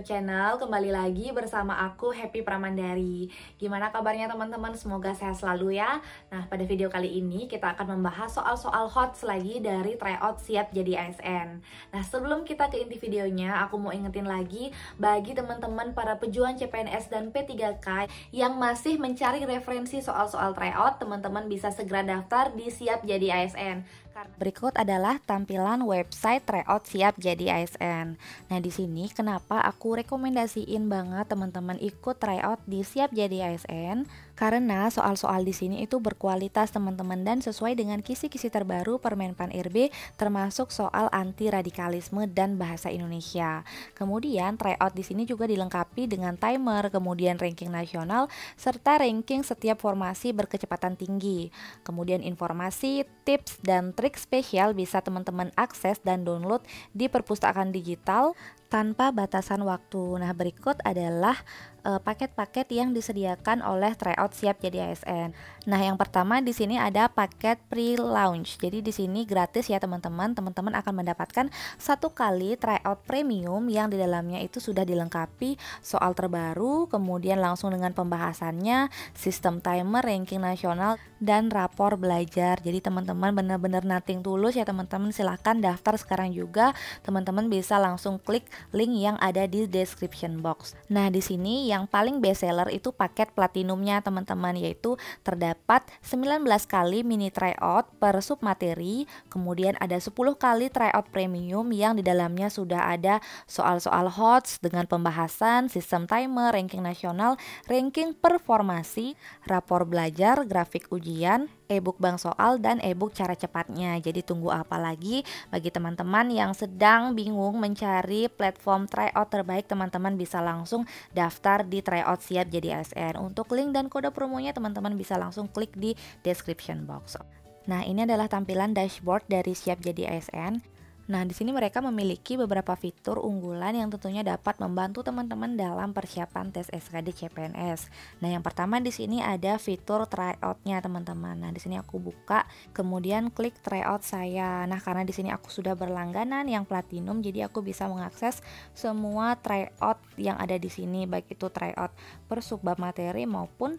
YouTube channel, kembali lagi bersama aku Happy Pramandari. Gimana kabarnya teman-teman? Semoga sehat selalu ya. Nah, pada video kali ini kita akan membahas soal-soal hot lagi dari tryout siap jadi ASN. Nah, sebelum kita ke inti videonya, aku mau ingetin lagi bagi teman-teman para pejuang CPNS dan P3K yang masih mencari referensi soal-soal tryout, teman-teman bisa segera daftar di siap jadi ASN. Berikut adalah tampilan website tryout siap jadi ASN. Nah, di sini kenapa aku rekomendasiin banget teman-teman ikut tryout di siap jadi ASN? Karena soal-soal di sini itu berkualitas teman-teman dan sesuai dengan kisi-kisi terbaru Permenpan RB, termasuk soal anti radikalisme dan bahasa Indonesia. Kemudian tryout di sini juga dilengkapi dengan timer, kemudian ranking nasional serta ranking setiap formasi berkecepatan tinggi. Kemudian informasi, tips dan trik spesial bisa teman-teman akses dan download di perpustakaan digital tanpa batasan waktu. Nah, berikut adalah paket-paket yang disediakan oleh tryout siap jadi ASN. Nah, yang pertama di sini ada paket pre-launch. Jadi di sini gratis ya teman-teman. Teman-teman akan mendapatkan satu kali tryout premium yang di dalamnya itu sudah dilengkapi soal terbaru, kemudian langsung dengan pembahasannya, sistem timer, ranking nasional, dan rapor belajar. Jadi teman-teman benar-benar nothing tulus ya teman-teman. Silahkan daftar sekarang juga. Teman-teman bisa langsung klik link yang ada di description box. Nah, di sini yang paling best seller itu paket platinumnya teman-teman, yaitu terdapat 19 kali mini tryout per sub materi, kemudian ada 10 kali tryout premium yang di dalamnya sudah ada soal-soal HOTS dengan pembahasan, sistem timer, ranking nasional, ranking per formasi, rapor belajar, grafik ujian, e-book bank soal, dan e-book cara cepatnya. Jadi tunggu apa lagi? Bagi teman-teman yang sedang bingung mencari platform tryout terbaik, teman-teman bisa langsung daftar di tryout siap jadi ASN. Untuk link dan kode promonya teman-teman bisa langsung klik di description box. Nah, ini adalah tampilan dashboard dari siap jadi ASN. Nah, di sini mereka memiliki beberapa fitur unggulan yang tentunya dapat membantu teman-teman dalam persiapan tes SKD CPNS. Nah, yang pertama di sini ada fitur tryout-nya teman-teman. Nah, di sini aku buka, kemudian klik tryout saya. Nah, karena di sini aku sudah berlangganan yang platinum, jadi aku bisa mengakses semua tryout yang ada di sini, baik itu tryout per subbab materi maupun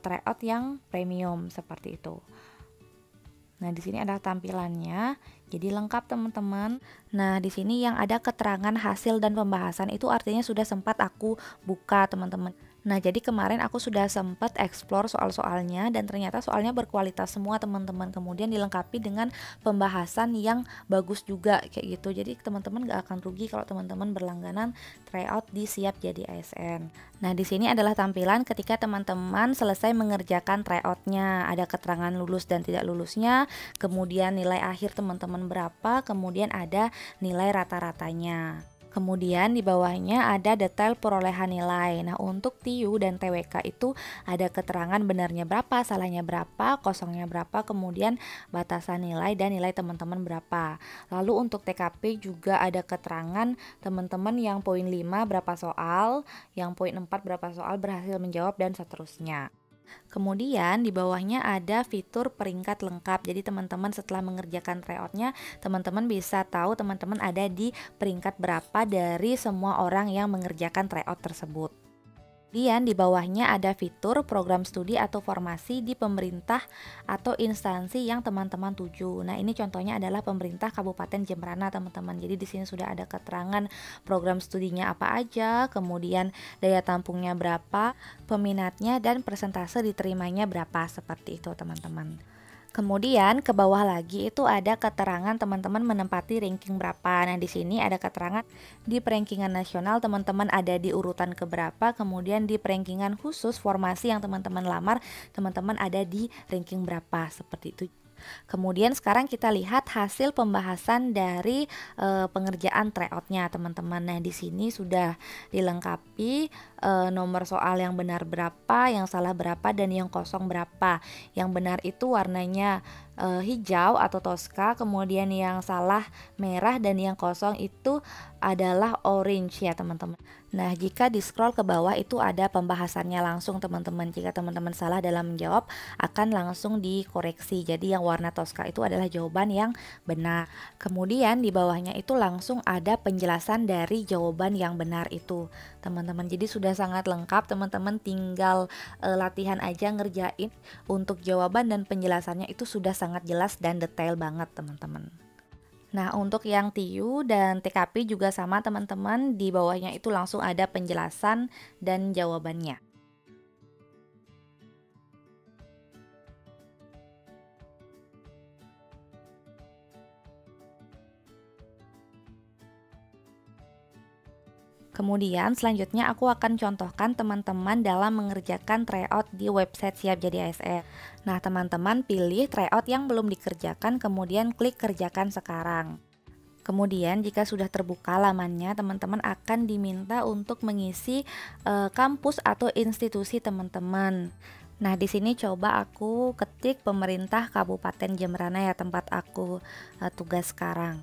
tryout yang premium seperti itu. Nah, di sini ada tampilannya. Jadi lengkap teman-teman. Nah, di sini yang ada keterangan hasil dan pembahasan itu artinya sudah sempat aku buka teman-teman. Nah, jadi kemarin aku sudah sempat explore soal-soalnya dan ternyata soalnya berkualitas semua teman-teman. Kemudian dilengkapi dengan pembahasan yang bagus juga kayak gitu. Jadi teman-teman gak akan rugi kalau teman-teman berlangganan tryout di siap jadi ASN. Nah, di sini adalah tampilan ketika teman-teman selesai mengerjakan tryoutnya. Ada keterangan lulus dan tidak lulusnya, kemudian nilai akhir teman-teman berapa, kemudian ada nilai rata-ratanya. Kemudian di bawahnya ada detail perolehan nilai. Nah, untuk TIU dan TWK itu ada keterangan benarnya berapa, salahnya berapa, kosongnya berapa, kemudian batasan nilai dan nilai teman-teman berapa. Lalu untuk TKP juga ada keterangan teman-teman yang poin 5 berapa soal, yang poin 4 berapa soal berhasil menjawab, dan seterusnya. Kemudian di bawahnya ada fitur peringkat lengkap. Jadi teman-teman setelah mengerjakan tryoutnya, teman-teman bisa tahu teman-teman ada di peringkat berapa dari semua orang yang mengerjakan tryout tersebut. Kemudian di bawahnya ada fitur program studi atau formasi di pemerintah atau instansi yang teman-teman tuju. Nah, ini contohnya adalah pemerintah Kabupaten Jemberana teman-teman. Jadi di sini sudah ada keterangan program studinya apa aja, kemudian daya tampungnya berapa, peminatnya, dan persentase diterimanya berapa, seperti itu teman-teman. Kemudian ke bawah lagi itu ada keterangan teman-teman menempati ranking berapa. Nah, di sini ada keterangan di perankingan nasional teman-teman ada di urutan keberapa, kemudian di perankingan khusus formasi yang teman-teman lamar, teman-teman ada di ranking berapa, seperti itu. Kemudian sekarang kita lihat hasil pembahasan dari pengerjaan tryoutnya teman-teman. Nah, di sini sudah dilengkapi nomor soal yang benar berapa, yang salah berapa, dan yang kosong berapa. Yang benar itu warnanya hijau atau toska, kemudian yang salah merah, dan yang kosong itu adalah orange ya teman-teman. Nah, jika di scroll ke bawah itu ada pembahasannya langsung teman-teman. Jika teman-teman salah dalam menjawab akan langsung dikoreksi. Jadi yang warna toska itu adalah jawaban yang benar. Kemudian di bawahnya itu langsung ada penjelasan dari jawaban yang benar itu teman-teman. Jadi sudah sangat lengkap, teman-teman tinggal latihan aja ngerjain. Untuk jawaban dan penjelasannya itu sudah sangat jelas dan detail banget teman-teman. Nah, untuk yang TIU dan TKP juga sama teman-teman, di bawahnya itu langsung ada penjelasan dan jawabannya. Kemudian selanjutnya aku akan contohkan teman-teman dalam mengerjakan tryout di website Siap Jadi ASN. Nah, teman-teman pilih tryout yang belum dikerjakan, kemudian klik kerjakan sekarang. Kemudian jika sudah terbuka lamannya, teman-teman akan diminta untuk mengisi kampus atau institusi teman-teman. Nah, di sini coba aku ketik pemerintah Kabupaten Jemberana ya, tempat aku tugas sekarang.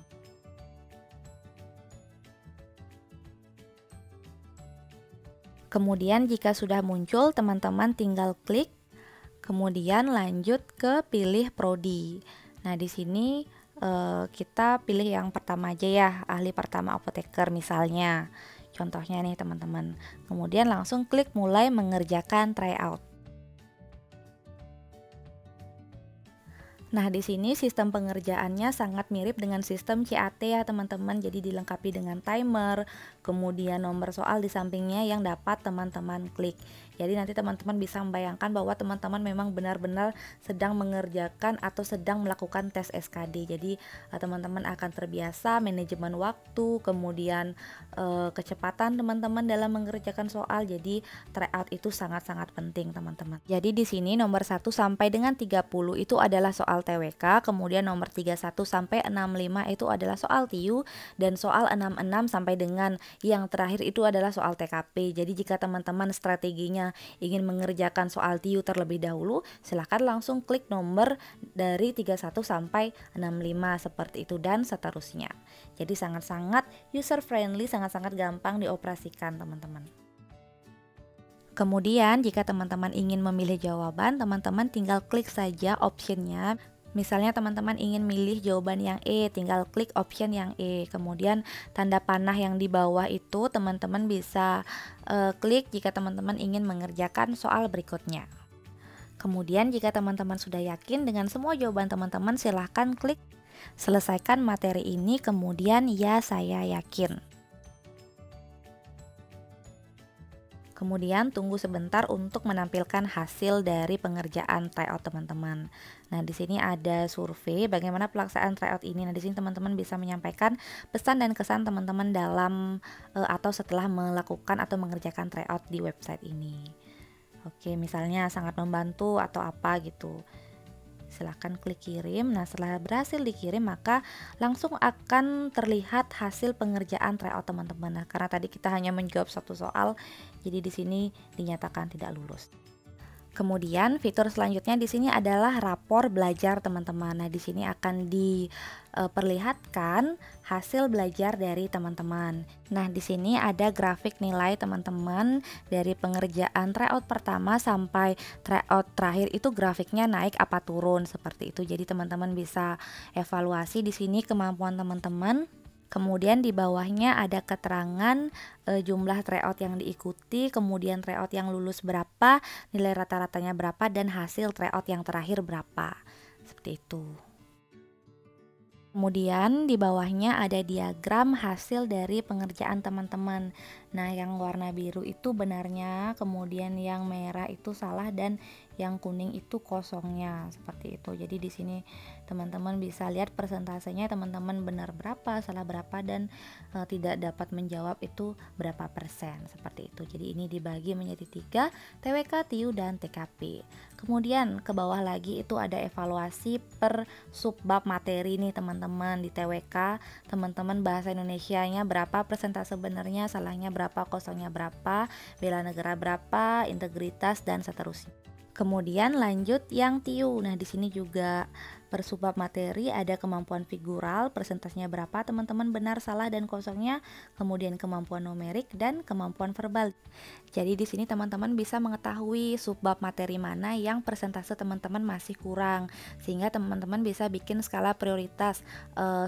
Kemudian jika sudah muncul, teman-teman tinggal klik, kemudian lanjut ke pilih prodi. Nah, di sini kita pilih yang pertama aja ya, ahli pertama apoteker misalnya. Contohnya nih teman-teman. Kemudian langsung klik mulai mengerjakan tryout. Nah, di sini sistem pengerjaannya sangat mirip dengan sistem CAT ya teman-teman. Jadi dilengkapi dengan timer, kemudian nomor soal di sampingnya yang dapat teman-teman klik. Jadi nanti teman-teman bisa membayangkan bahwa teman-teman memang benar-benar sedang mengerjakan atau sedang melakukan tes SKD. Jadi teman-teman akan terbiasa manajemen waktu, kemudian kecepatan teman-teman dalam mengerjakan soal. Jadi tryout itu sangat-sangat penting teman-teman. Jadi di sini nomor 1 sampai dengan 30 itu adalah soal TWK, kemudian nomor 31 sampai 65 itu adalah soal TIU, dan soal 66 sampai dengan yang terakhir itu adalah soal TKP. Jadi jika teman-teman strateginya ingin mengerjakan soal TIU terlebih dahulu, silahkan langsung klik nomor dari 31 sampai 65 seperti itu dan seterusnya. Jadi sangat-sangat user friendly, sangat-sangat gampang dioperasikan teman-teman. Kemudian jika teman-teman ingin memilih jawaban, teman-teman tinggal klik saja optionnya. Misalnya teman-teman ingin milih jawaban yang E, tinggal klik option yang E. Kemudian tanda panah yang di bawah itu teman-teman bisa klik jika teman-teman ingin mengerjakan soal berikutnya. Kemudian jika teman-teman sudah yakin dengan semua jawaban teman-teman, silahkan klik selesaikan materi ini, kemudian ya saya yakin. Kemudian tunggu sebentar untuk menampilkan hasil dari pengerjaan tryout teman-teman. Nah, di sini ada survei bagaimana pelaksanaan tryout ini. Nah, di sini teman-teman bisa menyampaikan pesan dan kesan teman-teman dalam atau setelah melakukan atau mengerjakan tryout di website ini. Oke, misalnya sangat membantu atau apa gitu. Silahkan klik kirim. Nah, setelah berhasil dikirim maka langsung akan terlihat hasil pengerjaan tryout teman-teman. Nah, karena tadi kita hanya menjawab satu soal, jadi di sini dinyatakan tidak lulus. Kemudian fitur selanjutnya di sini adalah rapor belajar teman-teman. Nah, di sini akan diperlihatkan hasil belajar dari teman-teman. Nah, di sini ada grafik nilai teman-teman dari pengerjaan tryout pertama sampai tryout terakhir, itu grafiknya naik apa turun seperti itu. Jadi teman-teman bisa evaluasi di sini kemampuan teman-teman. Kemudian di bawahnya ada keterangan jumlah tryout yang diikuti, kemudian tryout yang lulus berapa, nilai rata-ratanya berapa, dan hasil tryout yang terakhir berapa. Seperti itu. Kemudian di bawahnya ada diagram hasil dari pengerjaan teman-teman. Nah, yang warna biru itu benarnya, kemudian yang merah itu salah, dan yang kuning itu kosongnya seperti itu. Jadi di sini teman-teman bisa lihat persentasenya teman-teman benar berapa, salah berapa, dan tidak dapat menjawab itu berapa persen seperti itu. Jadi ini dibagi menjadi 3, TWK, TIU, dan TKP. Kemudian ke bawah lagi itu ada evaluasi per subbab materi nih teman-teman. Di TWK teman-teman bahasa Indonesianya berapa persentase benernya, salahnya berapa, kosongnya berapa, bela negara berapa, integritas, dan seterusnya. Kemudian lanjut yang TIU. Nah, di sini juga Per subbab materi ada kemampuan figural, persentasenya berapa teman-teman, benar, salah, dan kosongnya, kemudian kemampuan numerik, dan kemampuan verbal. Jadi di sini teman-teman bisa mengetahui subbab materi mana yang persentase teman-teman masih kurang, sehingga teman-teman bisa bikin skala prioritas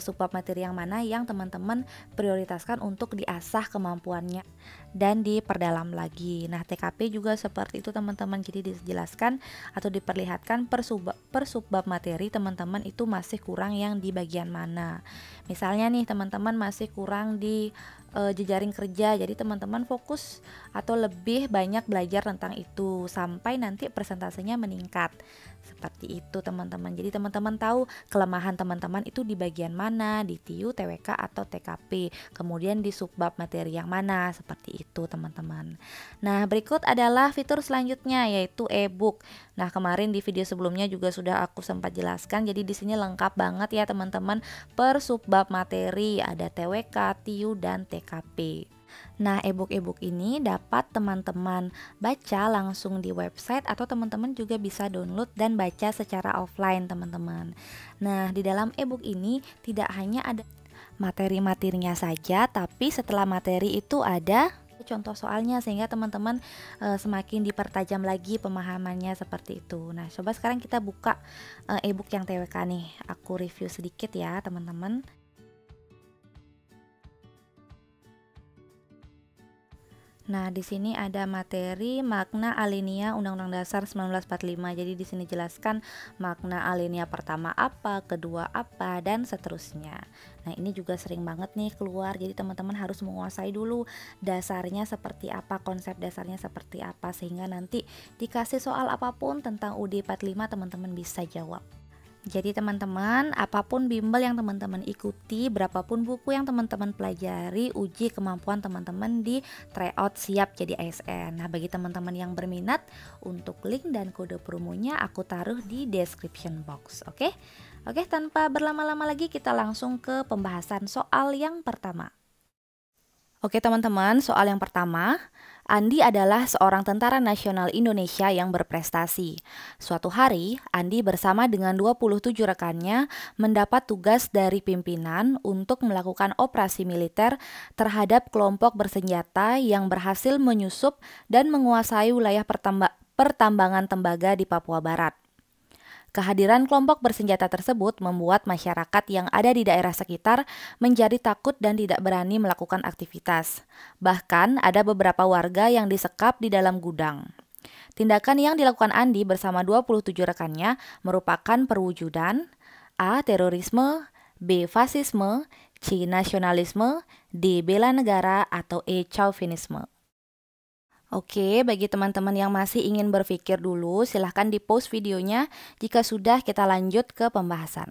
subbab materi yang mana yang teman-teman prioritaskan untuk diasah kemampuannya dan diperdalam lagi. Nah, TKP juga seperti itu teman-teman. Jadi dijelaskan atau diperlihatkan per subbab materi teman-teman itu masih kurang yang di bagian mana. Misalnya nih teman-teman masih kurang di jejaring kerja, jadi teman-teman fokus atau lebih banyak belajar tentang itu sampai nanti persentasenya meningkat. Seperti itu teman-teman. Jadi teman-teman tahu kelemahan teman-teman itu di bagian mana, di TIU, TWK, atau TKP, kemudian di subbab materi yang mana, seperti itu teman-teman. Nah, berikut adalah fitur selanjutnya, yaitu e-book. Nah, kemarin di video sebelumnya juga sudah aku sempat jelaskan, jadi di sini lengkap banget ya teman-teman per subbab materi, ada TWK, TIU, dan TKP. Nah, e-book ini dapat teman-teman baca langsung di website atau teman-teman juga bisa download dan baca secara offline teman-teman. Nah, di dalam e-book ini tidak hanya ada materi-materinya saja, tapi setelah materi itu ada contoh soalnya, sehingga teman-teman semakin dipertajam lagi pemahamannya seperti itu. Nah, coba sekarang kita buka e-book yang TWK nih. Aku review sedikit ya teman-teman. Nah, di sini ada materi makna alinea Undang-Undang Dasar 1945. Jadi di sini jelaskan makna alinea pertama apa, kedua apa, dan seterusnya. Nah, ini juga sering banget nih keluar. Jadi teman-teman harus menguasai dulu dasarnya seperti apa, konsep dasarnya seperti apa, sehingga nanti dikasih soal apapun tentang UUD 45 teman-teman bisa jawab. Jadi teman-teman, apapun bimbel yang teman-teman ikuti, berapapun buku yang teman-teman pelajari, uji kemampuan teman-teman di tryout siap jadi ASN. Nah, bagi teman-teman yang berminat, untuk link dan kode promonya aku taruh di description box. Oke, tanpa berlama-lama lagi kita langsung ke pembahasan soal yang pertama. Oke teman-teman, soal yang pertama, Andi adalah seorang tentara nasional Indonesia yang berprestasi. Suatu hari, Andi bersama dengan 27 rekannya mendapat tugas dari pimpinan untuk melakukan operasi militer terhadap kelompok bersenjata yang berhasil menyusup dan menguasai wilayah pertambangan tembaga di Papua Barat. Kehadiran kelompok bersenjata tersebut membuat masyarakat yang ada di daerah sekitar menjadi takut dan tidak berani melakukan aktivitas. Bahkan ada beberapa warga yang disekap di dalam gudang. Tindakan yang dilakukan Andi bersama 27 rekannya merupakan perwujudan A. Terorisme, B. Fasisme, C. Nasionalisme, D. Bela negara, atau E. Chauvinisme. Oke, bagi teman-teman yang masih ingin berpikir dulu, silahkan di-pause videonya. Jika sudah, kita lanjut ke pembahasan.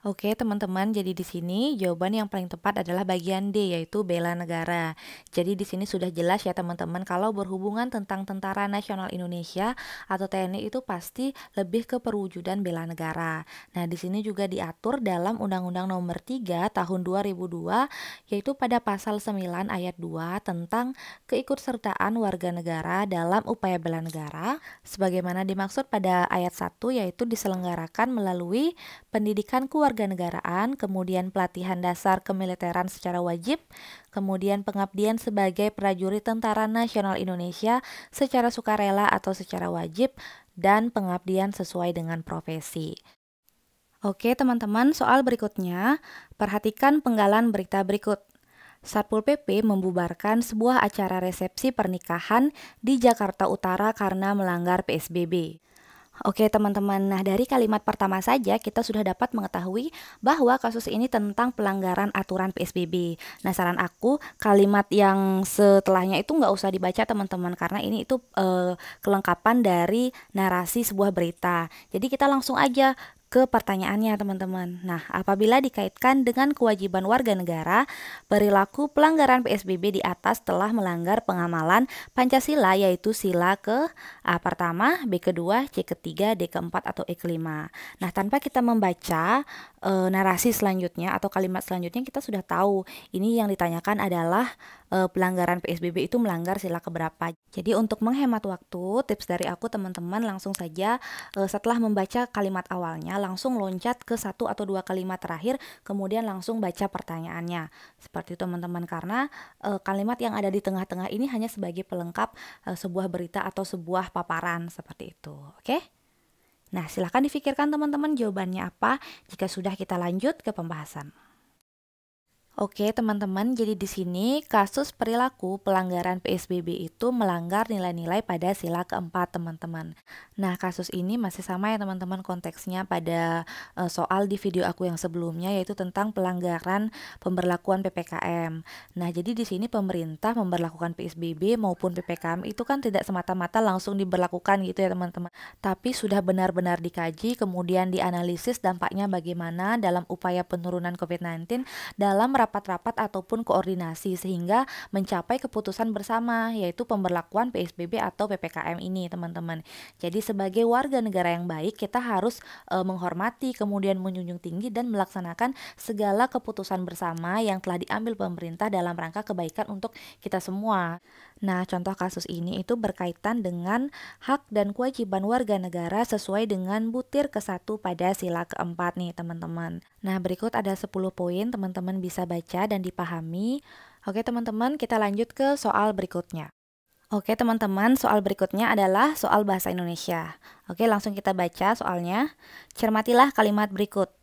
Oke teman-teman, jadi di sini jawaban yang paling tepat adalah bagian D, yaitu bela negara. Jadi di sini sudah jelas ya teman-teman, kalau berhubungan tentang Tentara Nasional Indonesia atau TNI itu pasti lebih ke perwujudan bela negara. Nah, di sini juga diatur dalam Undang-Undang Nomor 3 Tahun 2002, yaitu pada pasal 9 ayat 2 tentang keikutsertaan warga negara dalam upaya bela negara, sebagaimana dimaksud pada ayat 1, yaitu diselenggarakan melalui pendidikan kewarganegaraan, kemudian pelatihan dasar kemiliteran secara wajib, kemudian pengabdian sebagai prajurit Tentara Nasional Indonesia secara sukarela atau secara wajib, dan pengabdian sesuai dengan profesi. Oke teman-teman, soal berikutnya, perhatikan penggalan berita berikut. Satpol PP membubarkan sebuah acara resepsi pernikahan di Jakarta Utara karena melanggar PSBB. Oke teman-teman, nah dari kalimat pertama saja kita sudah dapat mengetahui bahwa kasus ini tentang pelanggaran aturan PSBB. Nah, saran aku kalimat yang setelahnya itu nggak usah dibaca teman-teman, karena ini itu kelengkapan dari narasi sebuah berita. Jadi kita langsung aja ke pertanyaannya teman-teman. Nah, apabila dikaitkan dengan kewajiban warga negara, perilaku pelanggaran PSBB di atas telah melanggar pengamalan Pancasila, yaitu sila ke A pertama, B kedua, C ketiga, D keempat, atau E kelima. Nah, tanpa kita membaca narasi selanjutnya atau kalimat selanjutnya, kita sudah tahu ini yang ditanyakan adalah pelanggaran PSBB itu melanggar sila keberapa. Jadi untuk menghemat waktu, tips dari aku teman-teman langsung saja setelah membaca kalimat awalnya langsung loncat ke 1 atau 2 kalimat terakhir, kemudian langsung baca pertanyaannya. Seperti itu teman-teman, karena kalimat yang ada di tengah-tengah ini hanya sebagai pelengkap sebuah berita atau sebuah paparan seperti itu. Oke? Nah, silahkan difikirkan teman-teman jawabannya apa jika sudah kita lanjut ke pembahasan. Oke teman-teman, jadi di sini kasus perilaku pelanggaran PSBB itu melanggar nilai-nilai pada sila keempat teman-teman. Nah kasus ini masih sama ya teman-teman konteksnya pada soal di video aku yang sebelumnya, yaitu tentang pelanggaran pemberlakuan PPKM. Nah jadi di sini pemerintah memberlakukan PSBB maupun PPKM itu kan tidak semata-mata langsung diberlakukan gitu ya teman-teman, tapi sudah benar-benar dikaji, kemudian dianalisis dampaknya bagaimana dalam upaya penurunan COVID-19 dalam rapat-rapat ataupun koordinasi sehingga mencapai keputusan bersama, yaitu pemberlakuan PSBB atau PPKM ini teman-teman. Jadi sebagai warga negara yang baik kita harus menghormati, kemudian menjunjung tinggi dan melaksanakan segala keputusan bersama yang telah diambil pemerintah dalam rangka kebaikan untuk kita semua. Nah contoh kasus ini itu berkaitan dengan hak dan kewajiban warga negara sesuai dengan butir ke-1 pada sila keempat nih teman-teman. Nah berikut ada 10 poin, teman-teman bisa baca dan dipahami. Oke teman-teman, kita lanjut ke soal berikutnya. Oke teman-teman, soal berikutnya adalah soal bahasa Indonesia. Oke langsung kita baca soalnya. Cermatilah kalimat berikut.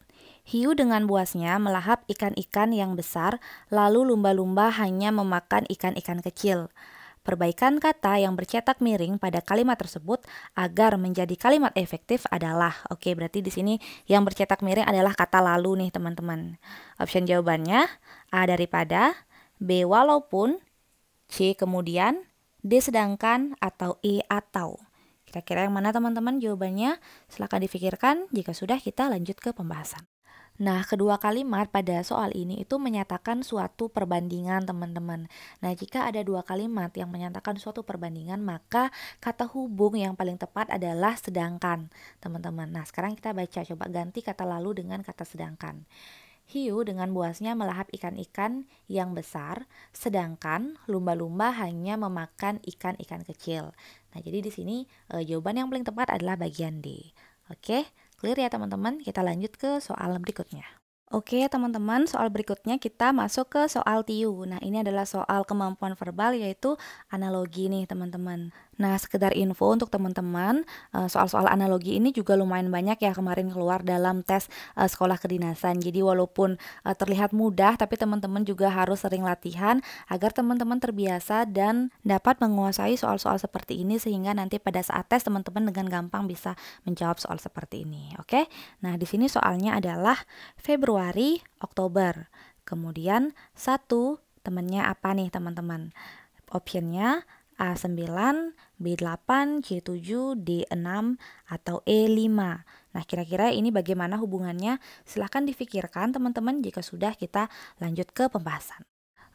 Hiu dengan buasnya melahap ikan-ikan yang besar, lalu lumba-lumba hanya memakan ikan-ikan kecil. Perbaikan kata yang bercetak miring pada kalimat tersebut agar menjadi kalimat efektif adalah, oke berarti di sini yang bercetak miring adalah kata lalu nih teman-teman. Option jawabannya A daripada, B walaupun, C kemudian, D sedangkan, atau E atau. Kira-kira yang mana teman-teman jawabannya? Silahkan difikirkan, jika sudah kita lanjut ke pembahasan. Nah, kedua kalimat pada soal ini itu menyatakan suatu perbandingan teman-teman. Nah, jika ada dua kalimat yang menyatakan suatu perbandingan, maka kata hubung yang paling tepat adalah sedangkan, teman-teman. Nah, sekarang kita baca, coba ganti kata lalu dengan kata sedangkan. Hiu dengan buasnya melahap ikan-ikan yang besar, sedangkan lumba-lumba hanya memakan ikan-ikan kecil. Nah, jadi di sini jawaban yang paling tepat adalah bagian D. Oke, clear ya teman-teman? Kita lanjut ke soal berikutnya. Oke teman-teman, soal berikutnya kita masuk ke soal TIU. Nah ini adalah soal kemampuan verbal, yaitu analogi nih teman-teman. Nah sekedar info untuk teman-teman, soal-soal analogi ini juga lumayan banyak ya kemarin keluar dalam tes sekolah kedinasan. Jadi walaupun terlihat mudah, tapi teman-teman juga harus sering latihan agar teman-teman terbiasa dan dapat menguasai soal-soal seperti ini, sehingga nanti pada saat tes teman-teman dengan gampang bisa menjawab soal seperti ini. Oke, nah di sini soalnya adalah Februari, Oktober. Kemudian 1, temennya apa nih teman-teman? Optionnya A9, B8, C7, D6, atau E5. Nah kira-kira ini bagaimana hubungannya? Silahkan difikirkan teman-teman jika sudah kita lanjut ke pembahasan.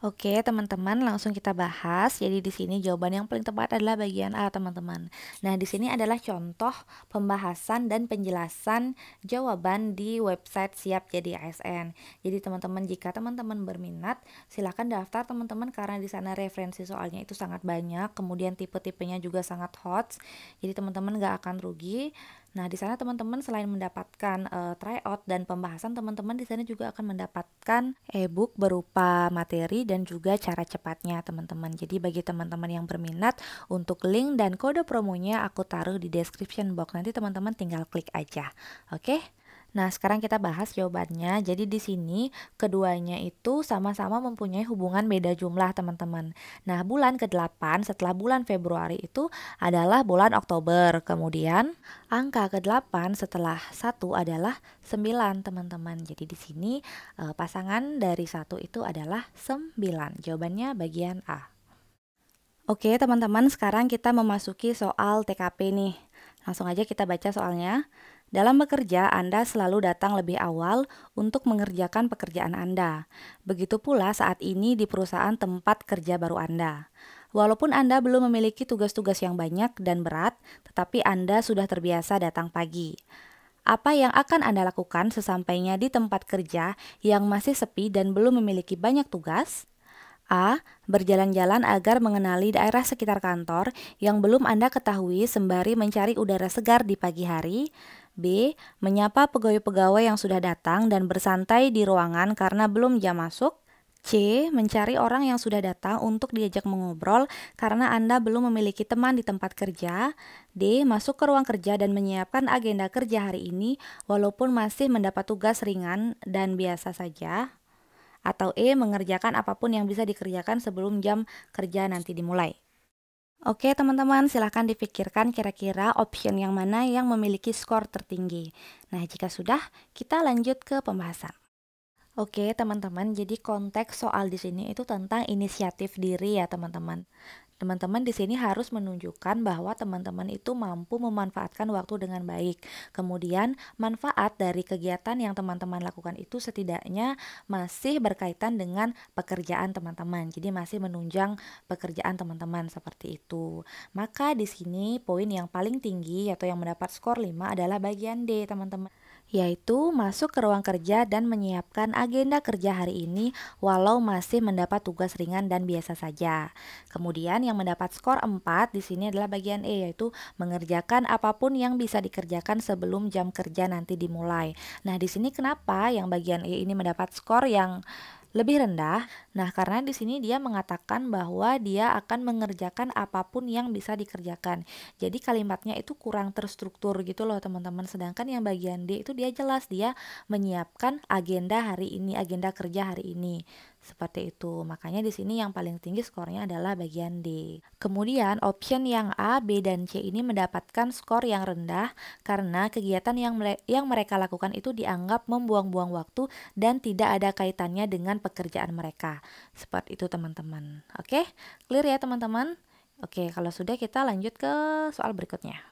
Oke teman-teman, langsung kita bahas. Jadi di sini jawaban yang paling tepat adalah bagian A teman-teman. Nah di sini adalah contoh pembahasan dan penjelasan jawaban di website Siap Jadi ASN. Jadi teman-teman, jika teman-teman berminat, silakan daftar teman-teman, karena di sana referensi soalnya itu sangat banyak, kemudian tipe-tipenya juga sangat hot. Jadi teman-teman gak akan rugi. Nah, di sana teman-teman selain mendapatkan tryout dan pembahasan, teman-teman di sana juga akan mendapatkan e-book berupa materi dan juga cara cepatnya, teman-teman. Jadi bagi teman-teman yang berminat, untuk link dan kode promonya aku taruh di description box. Nanti teman-teman tinggal klik aja. Oke? Nah, sekarang kita bahas jawabannya. Jadi di sini keduanya itu sama-sama mempunyai hubungan beda jumlah, teman-teman. Nah, bulan ke-8 setelah bulan Februari itu adalah bulan Oktober. Kemudian angka ke-8 setelah 1 adalah 9, teman-teman. Jadi di sini pasangan dari 1 itu adalah 9. Jawabannya bagian A. Oke, teman-teman, sekarang kita memasuki soal TKP nih. Langsung aja kita baca soalnya. Dalam bekerja, Anda selalu datang lebih awal untuk mengerjakan pekerjaan Anda. Begitu pula saat ini di perusahaan tempat kerja baru Anda. Walaupun Anda belum memiliki tugas-tugas yang banyak dan berat, tetapi Anda sudah terbiasa datang pagi. Apa yang akan Anda lakukan sesampainya di tempat kerja yang masih sepi dan belum memiliki banyak tugas? A. Berjalan-jalan agar mengenali daerah sekitar kantor yang belum Anda ketahui sembari mencari udara segar di pagi hari. B. Menyapa pegawai-pegawai yang sudah datang dan bersantai di ruangan karena belum jam masuk. C. Mencari orang yang sudah datang untuk diajak mengobrol karena Anda belum memiliki teman di tempat kerja. D. Masuk ke ruang kerja dan menyiapkan agenda kerja hari ini walaupun masih mendapat tugas ringan dan biasa saja. Atau E. Mengerjakan apapun yang bisa dikerjakan sebelum jam kerja nanti dimulai. Oke teman-teman, silahkan dipikirkan kira-kira option yang mana yang memiliki skor tertinggi. Nah, jika sudah, kita lanjut ke pembahasan. Oke teman-teman, jadi konteks soal di sini itu tentang inisiatif diri ya teman-teman. Teman-teman di sini harus menunjukkan bahwa teman-teman itu mampu memanfaatkan waktu dengan baik. Kemudian, manfaat dari kegiatan yang teman-teman lakukan itu setidaknya masih berkaitan dengan pekerjaan teman-teman. Jadi masih menunjang pekerjaan teman-teman seperti itu. Maka di sini poin yang paling tinggi atau yang mendapat skor 5 adalah bagian D, teman-teman, yaitu masuk ke ruang kerja dan menyiapkan agenda kerja hari ini walau masih mendapat tugas ringan dan biasa saja. Kemudian yang mendapat skor 4 di sini adalah bagian E, yaitu mengerjakan apapun yang bisa dikerjakan sebelum jam kerja nanti dimulai. Nah, di sini kenapa yang bagian E ini mendapat skor yang lebih rendah? Nah, karena di sini dia mengatakan bahwa dia akan mengerjakan apapun yang bisa dikerjakan. Jadi kalimatnya itu kurang terstruktur gitu loh teman-teman. Sedangkan yang bagian D itu dia jelas, dia menyiapkan agenda hari ini, agenda kerja hari ini. Seperti itu. Makanya di sini yang paling tinggi skornya adalah bagian D. Kemudian option yang A, B, dan C ini mendapatkan skor yang rendah karena kegiatan yang mereka lakukan itu dianggap membuang-buang waktu dan tidak ada kaitannya dengan pekerjaan mereka. Seperti itu teman-teman. Oke, clear ya teman-teman? Oke, kalau sudah kita lanjut ke soal berikutnya.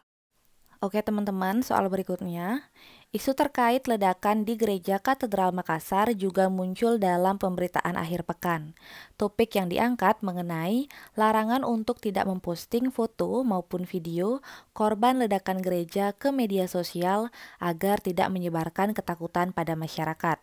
Oke teman-teman, soal berikutnya. Isu terkait ledakan di Gereja Katedral Makassar juga muncul dalam pemberitaan akhir pekan. Topik yang diangkat mengenai larangan untuk tidak memposting foto maupun video korban ledakan gereja ke media sosial agar tidak menyebarkan ketakutan pada masyarakat.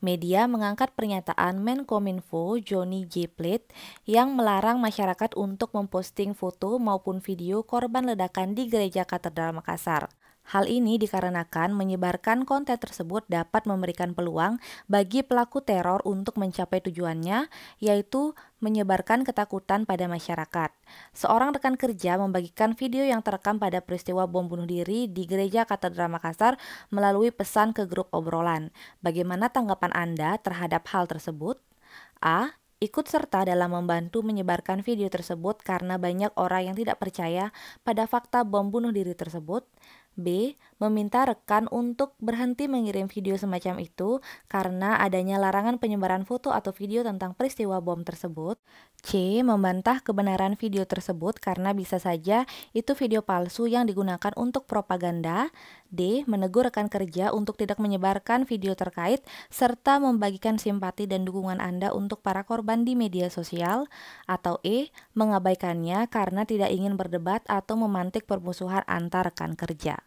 Media mengangkat pernyataan Menkominfo Johnny J. Plate yang melarang masyarakat untuk memposting foto maupun video korban ledakan di Gereja Katedral Makassar. Hal ini dikarenakan menyebarkan konten tersebut dapat memberikan peluang bagi pelaku teror untuk mencapai tujuannya, yaitu menyebarkan ketakutan pada masyarakat. Seorang rekan kerja membagikan video yang terekam pada peristiwa bom bunuh diri di Gereja Katedral Makassar melalui pesan ke grup obrolan. Bagaimana tanggapan Anda terhadap hal tersebut? A. Ikut serta dalam membantu menyebarkan video tersebut karena banyak orang yang tidak percaya pada fakta bom bunuh diri tersebut. B. Meminta rekan untuk berhenti mengirim video semacam itu karena adanya larangan penyebaran foto atau video tentang peristiwa bom tersebut. C. Membantah kebenaran video tersebut karena bisa saja itu video palsu yang digunakan untuk propaganda. D. Menegur rekan kerja untuk tidak menyebarkan video terkait serta membagikan simpati dan dukungan Anda untuk para korban di media sosial. Atau E. Mengabaikannya karena tidak ingin berdebat atau memantik permusuhan antar rekan kerja.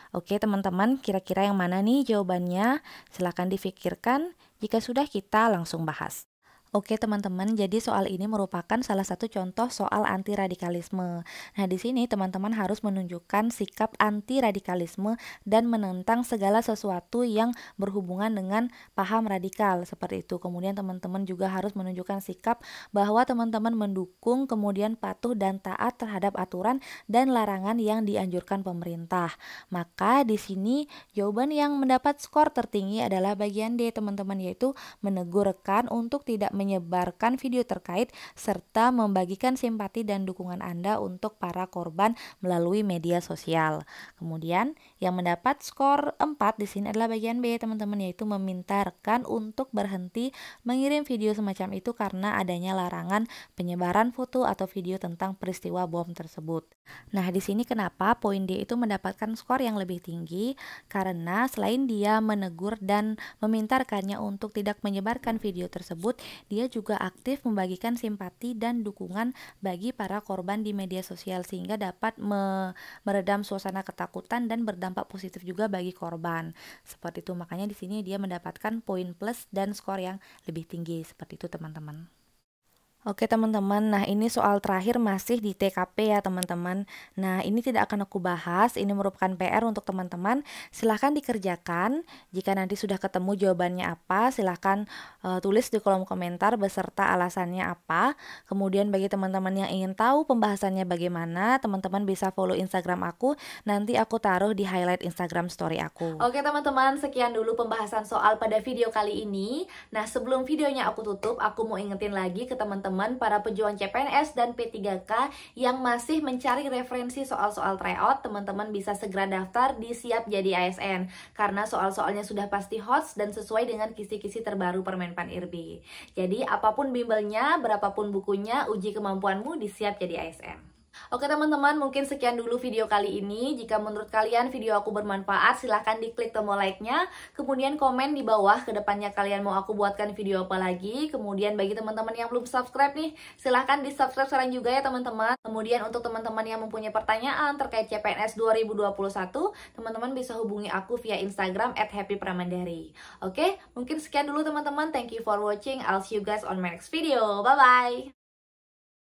Oke teman-teman, kira-kira yang mana nih jawabannya? Silahkan difikirkan. Jika sudah, kita langsung bahas. Oke teman-teman, jadi soal ini merupakan salah satu contoh soal anti radikalisme. Nah, di sini teman-teman harus menunjukkan sikap anti radikalisme dan menentang segala sesuatu yang berhubungan dengan paham radikal seperti itu. Kemudian teman-teman juga harus menunjukkan sikap bahwa teman-teman mendukung, kemudian patuh dan taat terhadap aturan dan larangan yang dianjurkan pemerintah. Maka di sini jawaban yang mendapat skor tertinggi adalah bagian D teman-teman, yaitu menegur rekan untuk tidak menyebarkan video terkait serta membagikan simpati dan dukungan Anda untuk para korban melalui media sosial. Kemudian yang mendapat skor 4 di sini adalah bagian B teman-teman, yaitu meminta rekan untuk berhenti mengirim video semacam itu karena adanya larangan penyebaran foto atau video tentang peristiwa bom tersebut. Nah, di sini kenapa poin D itu mendapatkan skor yang lebih tinggi? Karena selain dia menegur dan meminta rekannya untuk tidak menyebarkan video tersebut, dia juga aktif membagikan simpati dan dukungan bagi para korban di media sosial sehingga dapat meredam suasana ketakutan dan berdampak positif juga bagi korban. Seperti itu, makanya di sini dia mendapatkan poin plus dan skor yang lebih tinggi seperti itu teman-teman. Oke teman-teman, nah ini soal terakhir masih di TKP ya teman-teman. Nah ini tidak akan aku bahas, ini merupakan PR untuk teman-teman. Silahkan dikerjakan, jika nanti sudah ketemu jawabannya apa, silahkan tulis di kolom komentar beserta alasannya apa. Kemudian bagi teman-teman yang ingin tahu pembahasannya bagaimana, teman-teman bisa follow Instagram aku, nanti aku taruh di highlight Instagram story aku. Oke teman-teman, sekian dulu pembahasan soal pada video kali ini. Nah sebelum videonya aku tutup, aku mau ingetin lagi ke teman-teman para pejuang CPNS dan P3K yang masih mencari referensi soal-soal tryout, teman-teman bisa segera daftar di Siap Jadi ASN karena soal-soalnya sudah pasti hot dan sesuai dengan kisi-kisi terbaru Permenpan IRB. Jadi apapun bimbelnya, berapapun bukunya, uji kemampuanmu di Siap Jadi ASN. Oke teman-teman, mungkin sekian dulu video kali ini. Jika menurut kalian video aku bermanfaat, silahkan diklik tombol like-nya. Kemudian komen di bawah kedepannya kalian mau aku buatkan video apa lagi. Kemudian bagi teman-teman yang belum subscribe nih, silahkan di subscribe sekarang juga ya teman-teman. Kemudian untuk teman-teman yang mempunyai pertanyaan terkait CPNS 2021, teman-teman bisa hubungi aku via Instagram @happypramandari. Oke, mungkin sekian dulu teman-teman. Thank you for watching. I'll see you guys on my next video. Bye-bye!